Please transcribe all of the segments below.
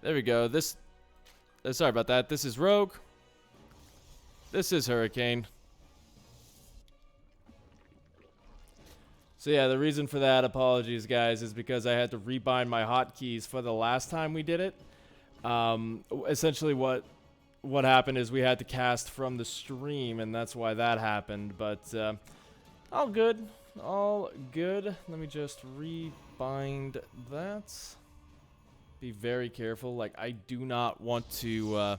There we go. This... sorry about that. This is Rogue. This is Hurricane. So yeah, the reason for that, apologies guys, is because I had to rebind my hotkeys for the last time we did it. Essentially what happened is we had to cast from the stream, and that's why that happened. But all good. All good. Let me just rebind that. Be very careful. Like, I do not want to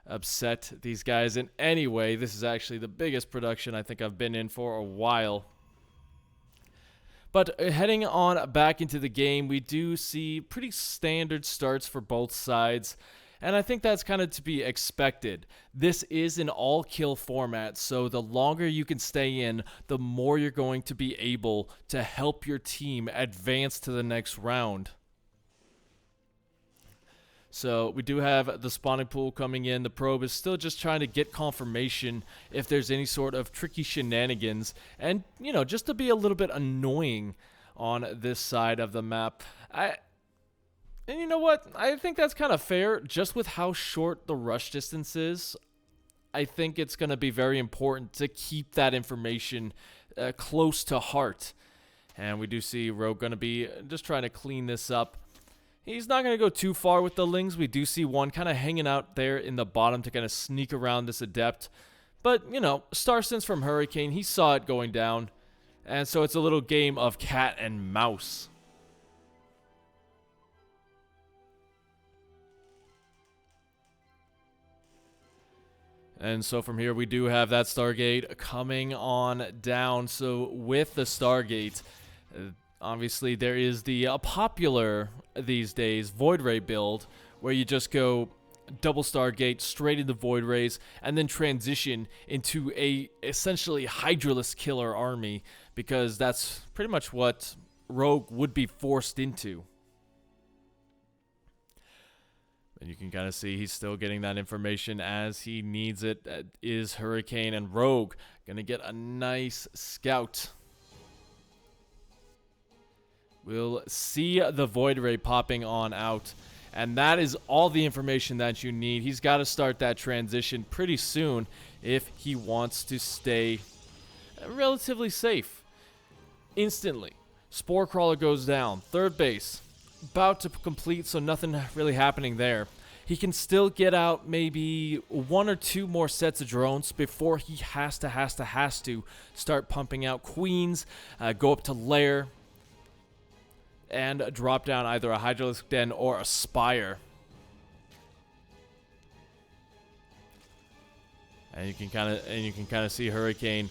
upset these guys in any way. This is actually the biggest production I think I've been in for a while. But heading on back into the game, we do see pretty standard starts for both sides, and I think that's kind of to be expected. This is an all-kill format, so the longer you can stay in, the more you're going to be able to help your team advance to the next round. So we do have the spawning pool coming in. The probe is still just trying to get confirmation if there's any sort of tricky shenanigans. And, you know, just to be a little bit annoying on this side of the map. And you know what? I think that's kind of fair just with how short the rush distance is. I think it's going to be very important to keep that information close to heart. And we do see Rogue going to be just trying to clean this up. He's not going to go too far with the Lings. We do see one kind of hanging out there in the bottom to kind of sneak around this Adept. But, you know, Star Sense from Hurricane, he saw it going down. And so it's a little game of cat and mouse. And so from here we do have that Stargate coming on down. So with the Stargate... obviously, there is the popular these days Void Ray build where you just go double Stargate straight into Void Rays and then transition into a essentially Hydralisk killer army, because that's pretty much what Rogue would be forced into. And you can kind of see he's still getting that information as he needs it. That is Hurricane, and Rogue gonna get a nice scout. We'll see the Void Ray popping on out. And that is all the information that you need. He's got to start that transition pretty soon if he wants to stay relatively safe. Instantly, Spore Crawler goes down. Third base, about to complete, so nothing really happening there. He can still get out maybe one or two more sets of drones before he has to start pumping out queens, go up to lair, and drop down either a Hydralisk Den or a Spire. And you can kind of see Hurricane.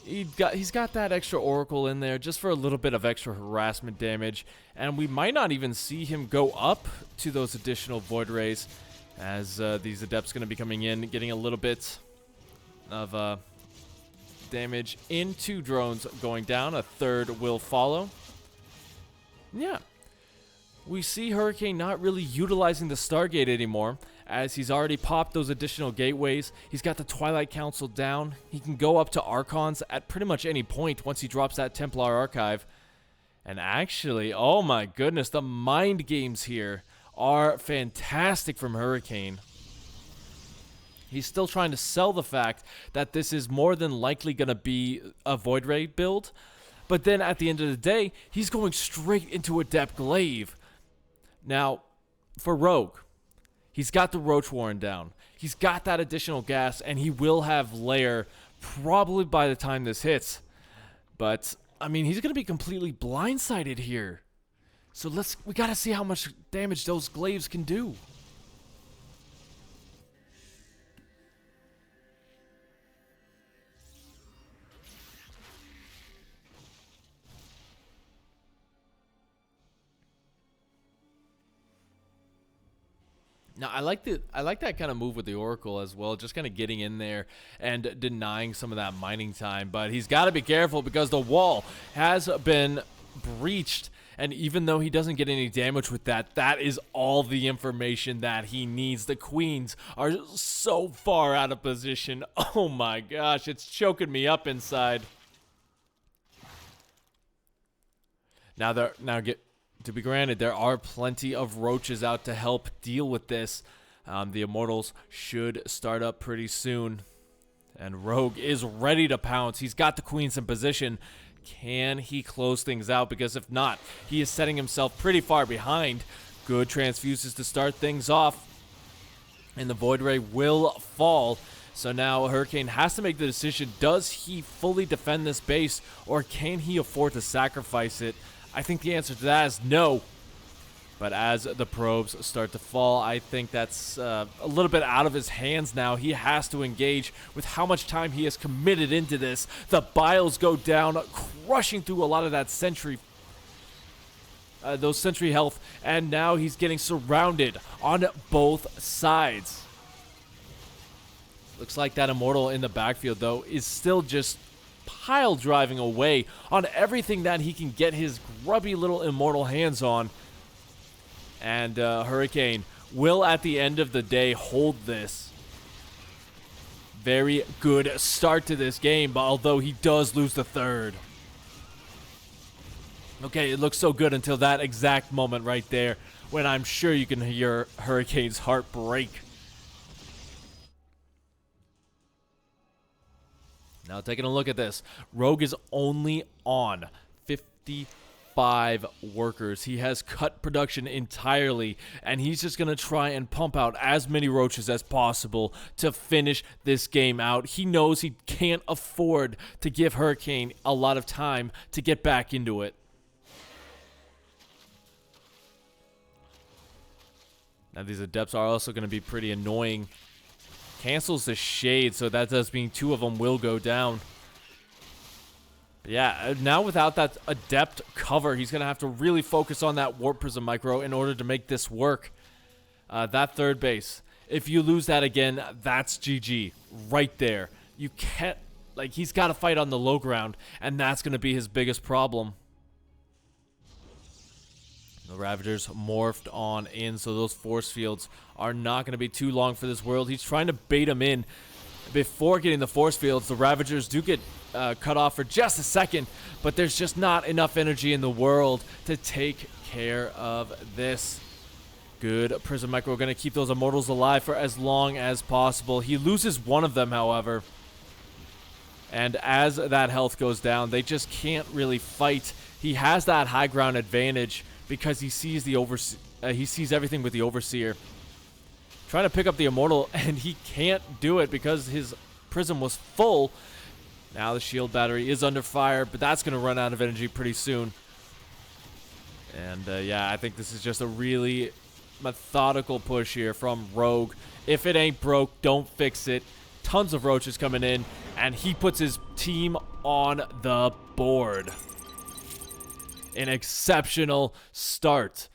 He's got that extra Oracle in there just for a little bit of extra harassment damage, and we might not even see him go up to those additional Void Rays, as these Adepts going to be coming in, getting a little bit of damage into drones going down. A third will follow. Yeah, we see Hurricane not really utilizing the Stargate anymore, as he's already popped those additional gateways. He's got the Twilight Council down. He can go up to Archons at pretty much any point once he drops that Templar Archive. And actually, oh my goodness, the mind games here are fantastic from Hurricane. He's still trying to sell the fact that this is more than likely going to be a Void Ray build. But then at the end of the day, he's going straight into Adept Glaive. Now, for Rogue, he's got the Roach Warren down. He's got that additional gas, and he will have Lair probably by the time this hits. But, I mean, he's going to be completely blindsided here. So we got to see how much damage those Glaives can do. Now, I like that kind of move with the Oracle as well, just kind of getting in there and denying some of that mining time. But he's got to be careful because the wall has been breached. And even though he doesn't get any damage with that, that is all the information that he needs. The Queens are so far out of position. Oh my gosh, it's choking me up inside. to be granted, there are plenty of roaches out to help deal with this. The Immortals should start up pretty soon. And Rogue is ready to pounce. He's got the Queens in position. Can he close things out? Because if not, he is setting himself pretty far behind. Good transfuses to start things off. And the Void Ray will fall. So now Hurricane has to make the decision. Does he fully defend this base, or can he afford to sacrifice it? I think the answer to that is no. But as the probes start to fall, I think that's a little bit out of his hands now. He has to engage with how much time he has committed into this. The Biles go down, crushing through a lot of that sentry, those sentry health, and now he's getting surrounded on both sides. Looks like that Immortal in the backfield, though, is still just pile driving away on everything that he can get his grubby little Immortal hands on. And Hurricane will, at the end of the day, hold this. Very good start to this game, although he does lose the third. Okay, it looks so good until that exact moment right there, when I'm sure you can hear Hurricane's heart break. Now, taking a look at this, Rogue is only on 55 workers. He has cut production entirely, and he's just going to try and pump out as many roaches as possible to finish this game out. He knows he can't afford to give Hurricane a lot of time to get back into it. Now, these Adepts are also going to be pretty annoying. Cancels the shade, so that does mean 2 of them will go down. But yeah, now without that Adept cover, he's going to have to really focus on that Warp Prism Micro in order to make this work. That third base, if you lose that again, that's GG right there. You can't, like, he's got to fight on the low ground, and that's going to be his biggest problem. The Ravagers morphed on in, so those force fields are not going to be too long for this world. He's trying to bait him in. Before getting the force fields, the Ravagers do get cut off for just a second, but there's just not enough energy in the world to take care of this. Good Prism Micro, going to keep those Immortals alive for as long as possible. He loses one of them, however. And as that health goes down, they just can't really fight. He has that high ground advantage because he sees the he sees everything with the Overseer. Trying to pick up the Immortal, and he can't do it because his Prism was full. Now the shield battery is under fire, but that's going to run out of energy pretty soon. And yeah, I think this is just a really methodical push here from Rogue. If it ain't broke, don't fix it. Tons of roaches coming in, and he puts his team on the board. An exceptional start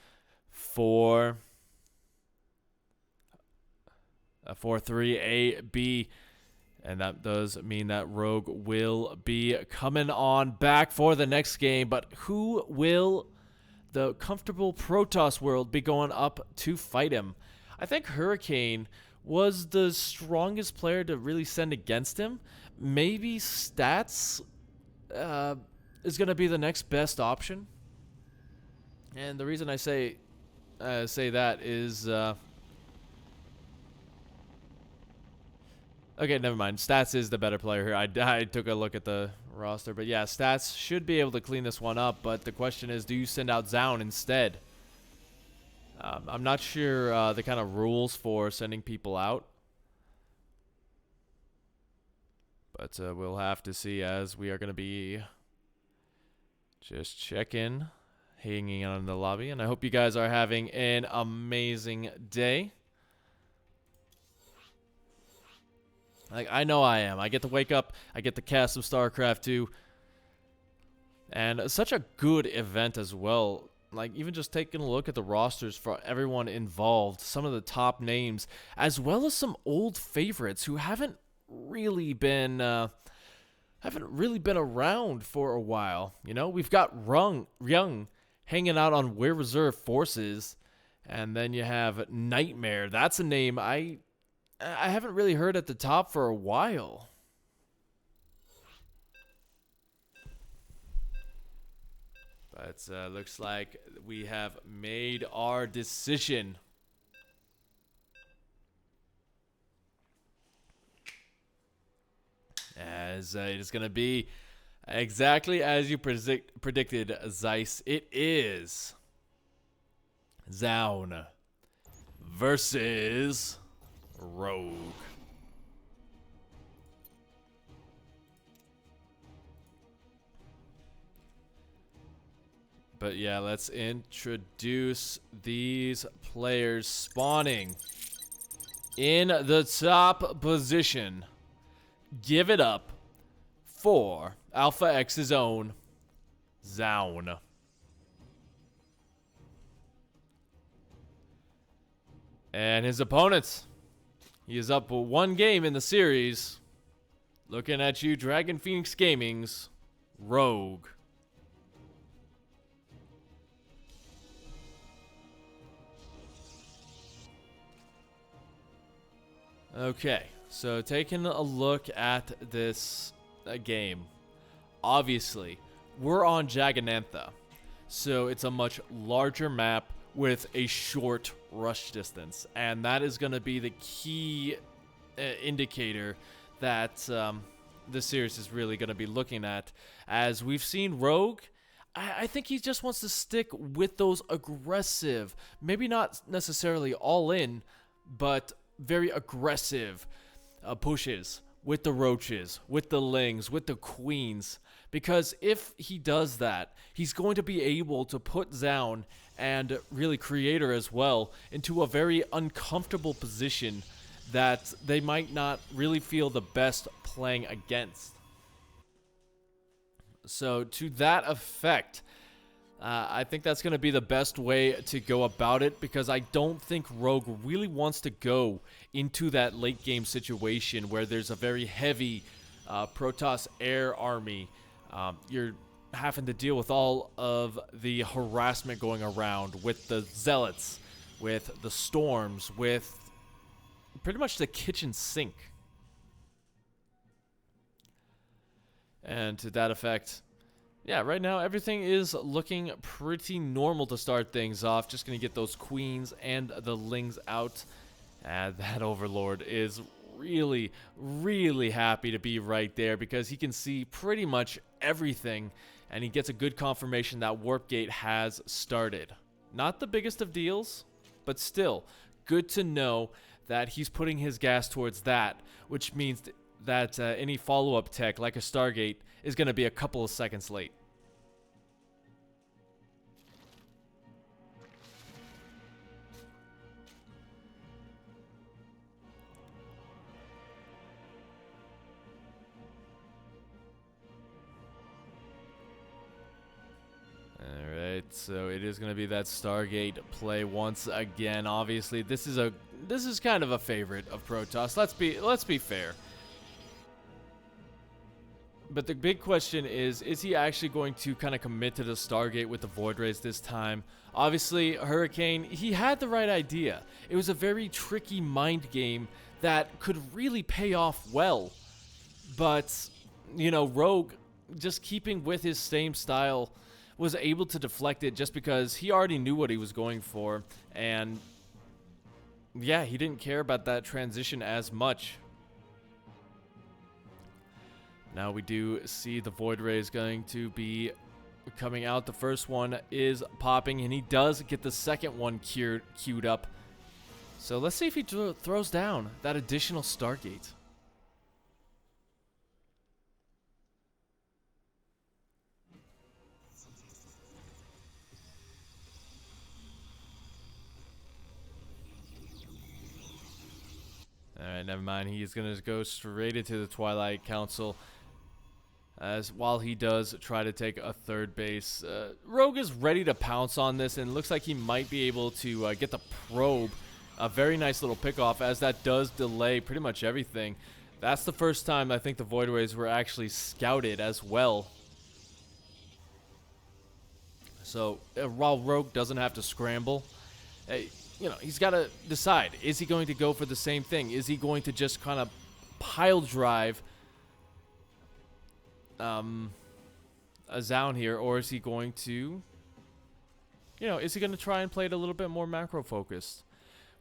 for 3AB, and that does mean that Rogue will be coming on back for the next game. But who will the comfortable Protoss world be going up to fight him? I think Hurricane was the strongest player to really send against him. Maybe Stats is going to be the next best option. And the reason I say that is okay, never mind. Stats is the better player here. I took a look at the roster, but yeah, Stats should be able to clean this one up. But the question is, do you send out ZOUN instead? I'm not sure the kind of rules for sending people out, but we'll have to see, as we are going to be just checking, hanging out in the lobby. And I hope you guys are having an amazing day. Like, I know I am. I get to wake up, I get to cast some StarCraft 2, and such a good event as well. Like, even just taking a look at the rosters for everyone involved, some of the top names, as well as some old favorites who haven't really been around for a while. You know, we've got Young hanging out on We're Reserve Forces, and then you have Nightmare. That's a name I haven't really heard at the top for a while. But looks like we have made our decision. As it is going to be exactly as you predicted, Zeiss. It is ZOUN versus Rogue. But yeah, let's introduce these players spawning in the top position. Give it up for Alpha X's own ZOUN. And his opponents. He is up 1 game in the series. Looking at you, Dragon Phoenix Gaming's Rogue. Okay, so taking a look at this game. Obviously, we're on Jaganantha, so it's a much larger map with a short rush distance, and that is going to be the key indicator that the series is really going to be looking at. As we've seen Rogue, I think he just wants to stick with those aggressive, maybe not necessarily all in, but very aggressive pushes with the roaches, with the lings, with the queens. Because if he does that, he's going to be able to put ZOUN and really Creator as well into a very uncomfortable position that they might not really feel the best playing against. So to that effect, I think that's going to be the best way to go about it, because I don't think Rogue really wants to go into that late game situation where there's a very heavy Protoss air army. You're having to deal with all of the harassment going around with the zealots, with the storms, with pretty much the kitchen sink. And to that effect, yeah, right now everything is looking pretty normal to start things off. Just going to get those queens and the lings out. And that Overlord is really, really happy to be right there, because he can see pretty much everything, and he gets a good confirmation that Warp Gate has started. Not the biggest of deals, but still good to know that he's putting his gas towards that, which means that any follow-up tech like a Stargate is going to be a couple of seconds late. Alright, so it is going to be that Stargate play once again. Obviously, this is kind of a favorite of Protoss. Let's be fair. But the big question is he actually going to kind of commit to the Stargate with the Void Rays this time? Obviously, Hurricane, he had the right idea. It was a very tricky mind game that could really pay off well. But, you know, Rogue, just keeping with his same style, was able to deflect it just because he already knew what he was going for. And, yeah, he didn't care about that transition as much. Now we do see the Void Rays going to be coming out. The first one is popping, and he does get the second one queued up. So let's see if he throws down that additional Stargate. Alright, never mind. He is going to go straight into the Twilight Council. As while he does try to take a third base, Rogue is ready to pounce on this, and looks like he might be able to get the probe. A very nice little pickoff, as that does delay pretty much everything. That's the first time I think the Void Rays were actually scouted as well. So while Rogue doesn't have to scramble, you know, he's got to decide, is he going to go for the same thing? Is he going to just kind of pile drive a ZOUN here, or is he going to, is he going to try and play it a little bit more macro focused?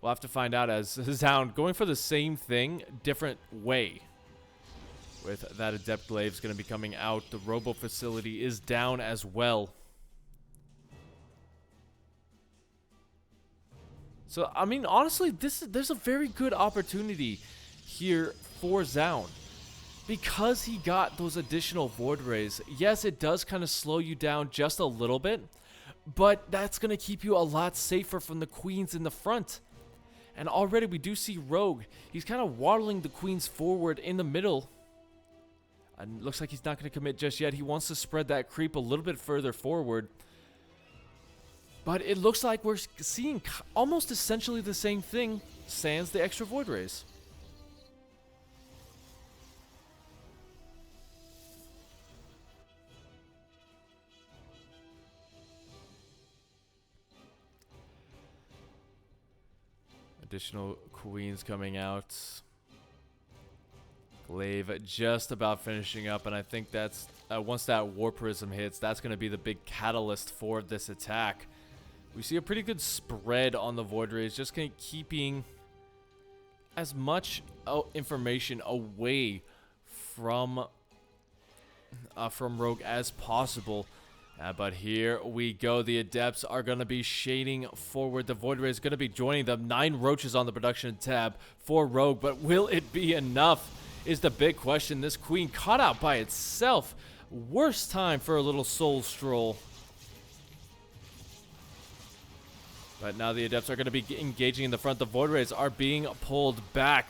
We'll have to find out, as ZOUN going for the same thing, different way. With that, Adept Glaive is going to be coming out. The Robo Facility is down as well. So, I mean, honestly, there's a very good opportunity here for ZOUN. Because he got those additional Void Rays, yes, it does kind of slow you down just a little bit, but that's going to keep you a lot safer from the queens in the front. And already we do see Rogue. He's kind of waddling the queens forward in the middle. And looks like he's not going to commit just yet. He wants to spread that creep a little bit further forward. But it looks like we're seeing almost essentially the same thing, sans the extra Void Rays. Additional queens coming out. Glaive just about finishing up, and I think that's once that War Prism hits, that's going to be the big catalyst for this attack. We see a pretty good spread on the Void Rays, just kind of keeping as much information away from Rogue as possible. But here we go. The Adepts are going to be shading forward. The Void Ray is going to be joining them. 9 roaches on the production tab for Rogue, but will it be enough is the big question. This queen caught out by itself. Worst time for a little soul stroll. But now the Adepts are going to be engaging in the front. The Void Rays are being pulled back.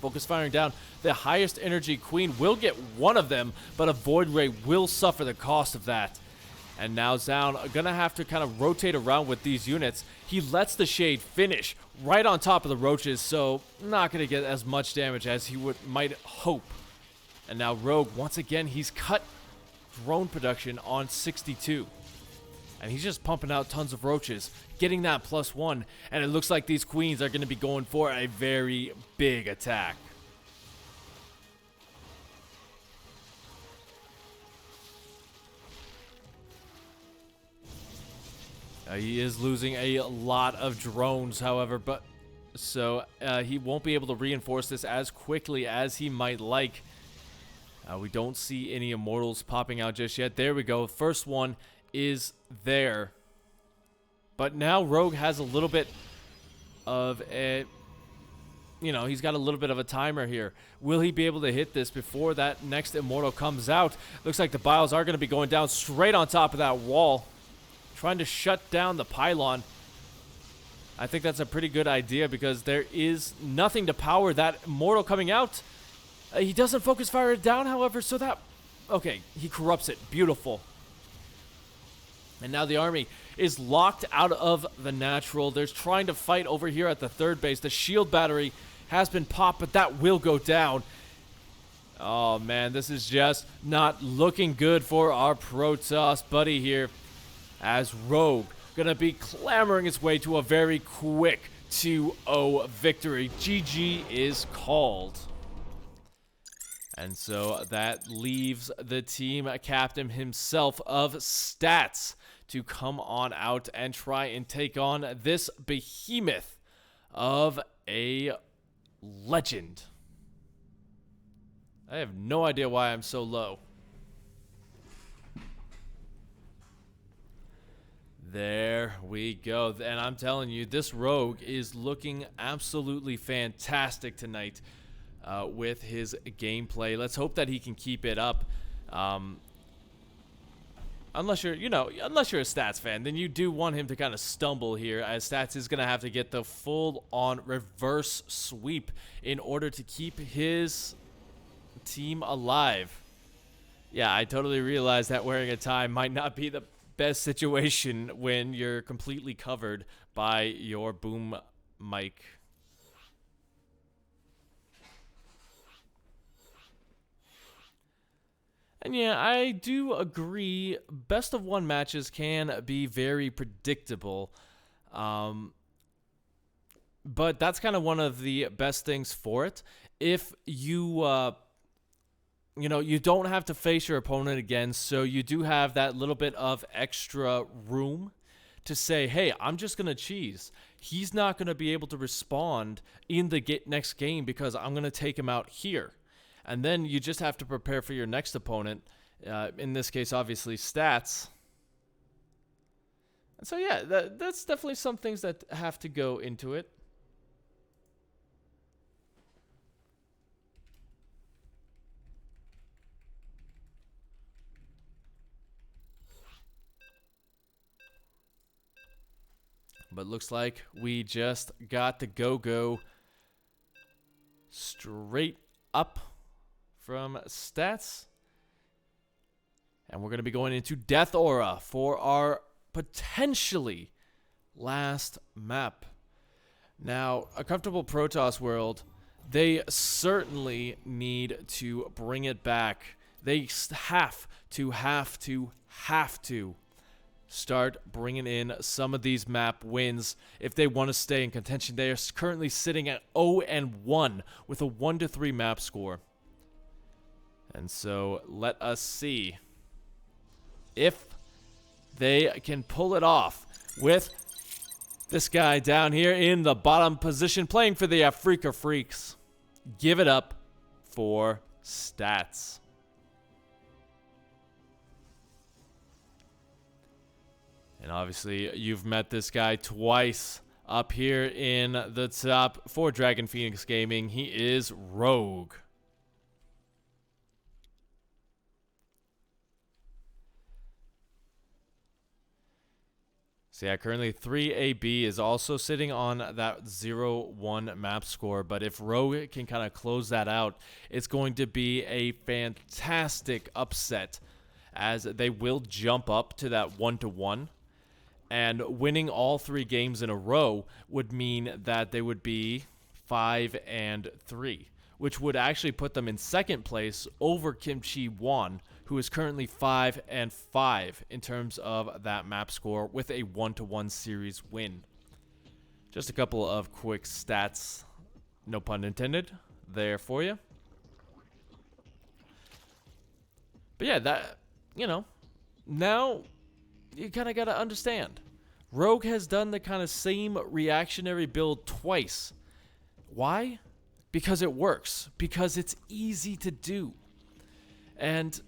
Focus firing down. The highest energy queen will get one of them, but a Void Ray will suffer the cost of that. And now ZOUN are going to have to kind of rotate around with these units. He lets the Shade finish right on top of the roaches, so not going to get as much damage as he might hope. And now Rogue, once again, he's cut drone production on 62. And he's just pumping out tons of roaches, getting that +1. And it looks like these queens are going to be going for a very big attack. He is losing a lot of drones, however, but so he won't be able to reinforce this as quickly as he might like. We don't see any Immortals popping out just yet. There we go. First one is there. But now Rogue has a little bit of a, he's got a little bit of a timer here. Will he be able to hit this before that next Immortal comes out? Looks like the Biles are going to be going down straight on top of that wall, trying to shut down the pylon. I think that's a pretty good idea because there is nothing to power that Immortal coming out. He doesn't focus fire it down, however, so that... Okay, he corrupts it. Beautiful. And now the army is locked out of the natural. There's trying to fight over here at the third base. The shield battery has been popped, but that will go down. Oh, man, this is just not looking good for our Protoss buddy here. As Rogue going to be clamoring its way to a very quick 2-0 victory. GG is called. And so that leaves the team captain himself of Stats to come on out and try and take on this behemoth of a legend. I have no idea why I'm so low. There we go. And I'm telling you, this Rogue is looking absolutely fantastic tonight. With his gameplay. Let's hope that he can keep it up. Unless you're a Stats fan, then you do want him to kind of stumble here, as Stats is going to have to get the full-on reverse sweep in order to keep his team alive. Yeah, I totally realize that wearing a tie might not be the best situation when you're completely covered by your boom mic. And yeah, I do agree, best of one matches can be very predictable. But that's kind of one of the best things for it. If you you know, you don't have to face your opponent again, so you do have that little bit of extra room to say, hey, I'm just going to cheese. He's not going to be able to respond in the next game because I'm going to take him out here. And then you just have to prepare for your next opponent. In this case, obviously, stats. And so, yeah, that's definitely some things that have to go into it. But looks like we just got the go-go straight up from stats. And we're going to be going into Death Aura for our potentially last map. Now, a comfortable Protoss world, they certainly need to bring it back. They have to start bringing in some of these map wins if they want to stay in contention. They are currently sitting at 0-1 with a 1-3 map score. And so let us see if they can pull it off with this guy down here in the bottom position playing for the Afrika Freaks. Give it up for stats. And obviously, you've met this guy twice up here in the top for Dragon Phoenix Gaming. He is Rogue. So yeah, currently 3AB is also sitting on that 0-1 map score. But if Rogue can kind of close that out, it's going to be a fantastic upset as they will jump up to that 1-1. And winning all 3 games in a row would mean that they would be 5-3, which would actually put them in second place over Kimchi Won, who is currently 5-5 in terms of that map score with a 1-1 series win. Just a couple of quick stats, no pun intended, there for you. But yeah, that, you know, now you kind of got to understand. Rogue has done the kind of same reactionary build twice. Why? Because it works. Because it's easy to do. And,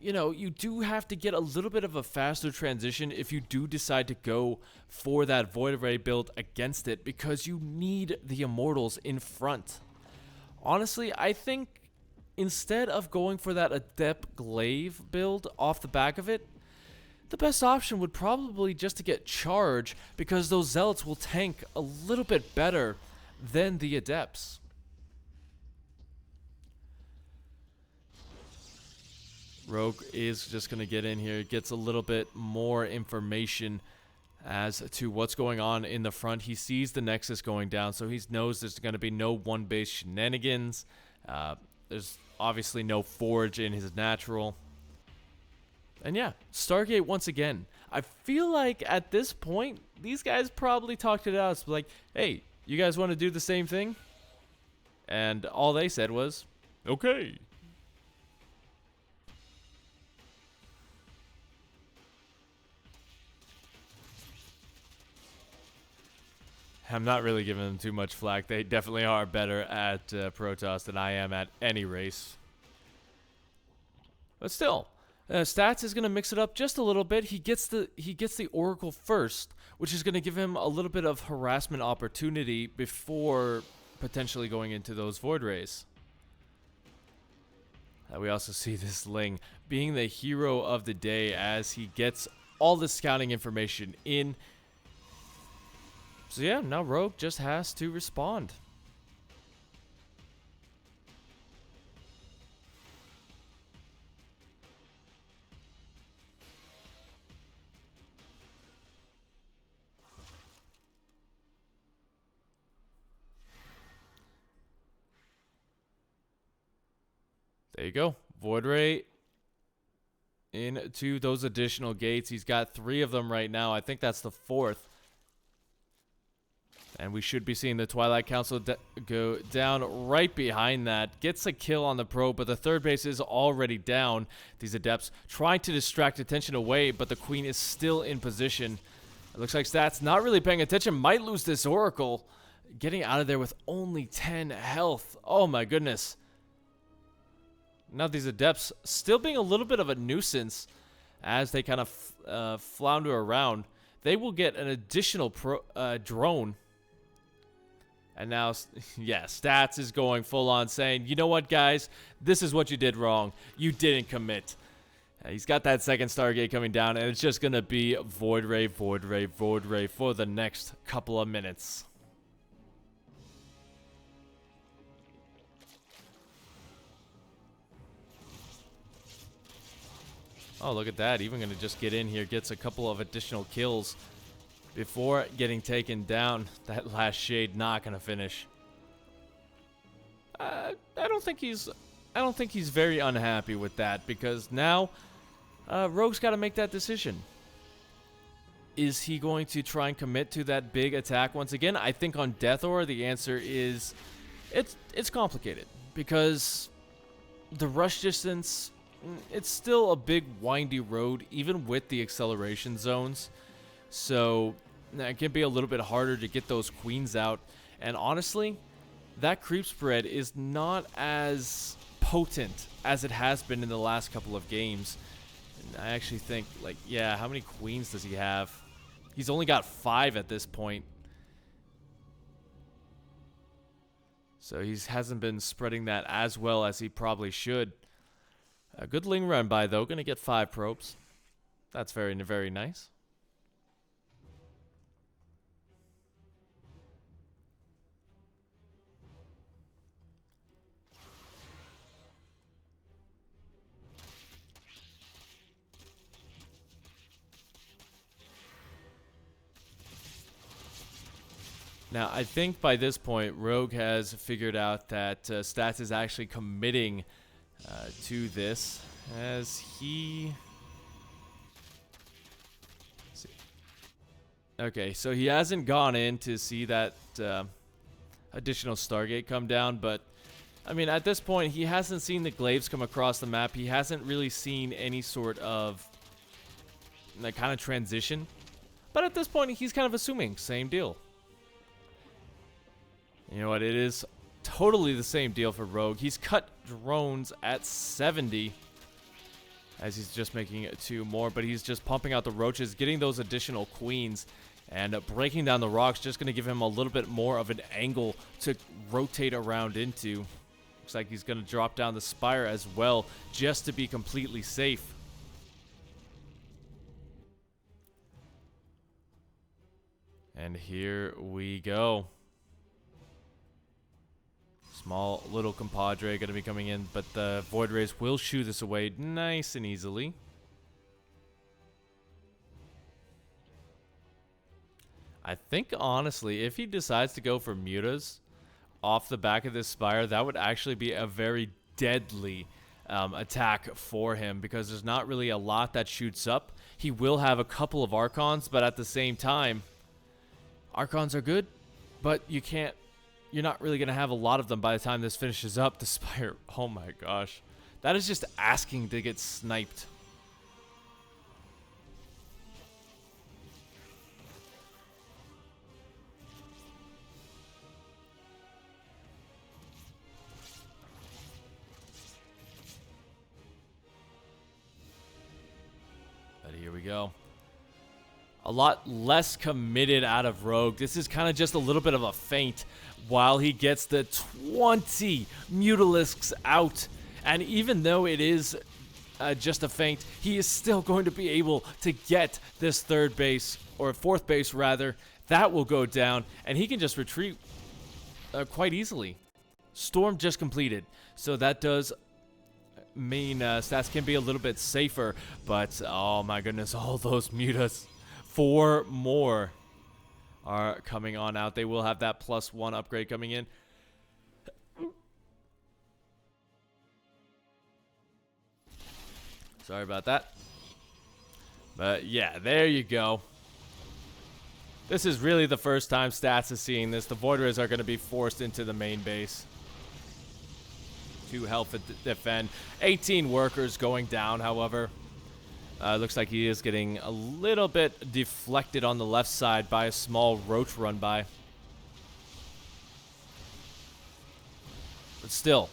you know, you do have to get a little bit of a faster transition if you do decide to go for that Void Array build against it, because you need the Immortals in front. Honestly, I think instead of going for that Adept Glaive build off the back of it, the best option would probably just to get Charge, because those Zealots will tank a little bit better than the Adepts. Rogue is just going to get in here, gets a little bit more information as to what's going on in the front. He sees the Nexus going down, so he knows there's going to be no one-base shenanigans. There's obviously no Forge in his natural. And yeah, Stargate once again. I feel like at this point, these guys probably talked it out. It's like, hey, you guys want to do the same thing? And all they said was, okay. I'm not really giving them too much flack. They definitely are better at Protoss than I am at any race. But still, Stats is going to mix it up just a little bit. He gets the Oracle first, which is going to give him a little bit of harassment opportunity before potentially going into those Void Rays. We also see this Ling being the hero of the day as he gets all the scouting information in. So yeah, now Rogue just has to respond. There you go. Void Ray into those additional gates. He's got 3 of them right now. I think that's the 4th. And we should be seeing the Twilight Council go down right behind that. Gets a kill on the probe, but the third base is already down. These Adepts trying to distract attention away, but the Queen is still in position. It looks like Stats not really paying attention. Might lose this Oracle. Getting out of there with only 10 health. Oh my goodness. Now these Adepts still being a little bit of a nuisance as they kind of flounder around. They will get an additional drone. And now, yeah, Stats is going full on saying, you know what, guys? This is what you did wrong. You didn't commit. He's got that second Stargate coming down, and it's just going to be Void Ray, Void Ray, Void Ray for the next couple of minutes. Oh, look at that. Even going to just get in here, gets a couple of additional kills before getting taken down. That last shade not gonna finish. I don't think he's very unhappy with that, because now Rogue's got to make that decision. Is he going to try and commit to that big attack once again? I think on Death Aura the answer is it's complicated, because the rush distance, it's still a big windy road even with the acceleration zones. So it can be a little bit harder to get those queens out. And honestly, that creep spread is not as potent as it has been in the last couple of games. And I actually think, like, yeah, how many queens does he have? He's only got 5 at this point. So he hasn't been spreading that as well as he probably should. A good Ling run by, though. Going to get 5 probes. That's very, very nice. Now, I think by this point, Rogue has figured out that Stats is actually committing to this, as he... Let's see. Okay, so he hasn't gone in to see that additional Stargate come down, but, I mean, at this point, he hasn't seen the glaives come across the map. He hasn't really seen any sort of like, kind of transition. But at this point, he's kind of assuming, same deal. You know what, it is totally the same deal for Rogue. He's cut drones at 70, as he's just making 2 more, but he's just pumping out the roaches, getting those additional queens, and breaking down the rocks, just going to give him a little bit more of an angle to rotate around into. Looks like he's going to drop down the spire as well, just to be completely safe. And here we go. Small little compadre going to be coming in, but the Void Rays will shoo this away nice and easily. I think, honestly, if he decides to go for mutas off the back of this spire, that would actually be a very deadly attack for him, because there's not really a lot that shoots up. He will have a couple of Archons, but at the same time, Archons are good, but you're not really going to have a lot of them by the time this finishes up. The Spire, oh my gosh. That is just asking to get sniped. But here we go. A lot less committed out of Rogue. This is kind of just a little bit of a feint while he gets the 20 Mutalisks out. And even though it is just a feint, he is still going to be able to get this 3rd base, or 4th base rather. That will go down, and he can just retreat quite easily. Storm just completed, so that does mean Stats can be a little bit safer. But oh my goodness, all those mutas. 4 more are coming on out. They will have that +1 upgrade coming in. Sorry about that. But yeah, there you go. This is really the first time Stats is seeing this. The Voiders are going to be forced into the main base to help defend. 18 workers going down, however. Looks like he is getting a little bit deflected on the left side by a small roach run by. But still,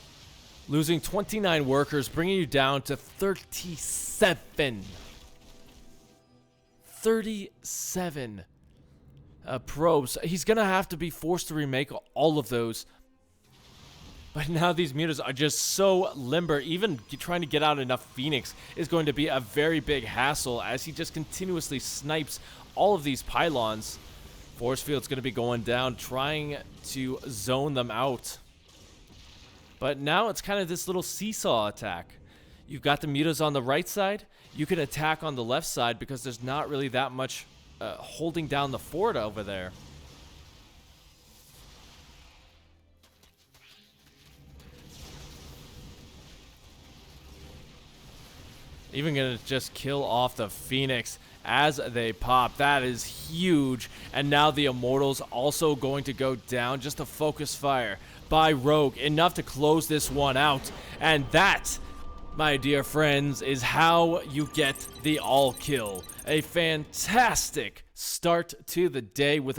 losing 29 workers, bringing you down to 37. 37 probes. He's going to have to be forced to remake all of those. But now these mutas are just so limber. Even trying to get out enough Phoenix is going to be a very big hassle as he just continuously snipes all of these pylons. Force field's going to be going down, trying to zone them out. But now it's kind of this little seesaw attack. You've got the mutas on the right side. You can attack on the left side because there's not really that much holding down the fort over there. Even gonna just kill off the Phoenix as they pop. That is huge. And now the Immortals also going to go down. Just a focus fire by Rogue. Enough to close this one out. And that, my dear friends, is how you get the all kill. A fantastic start to the day with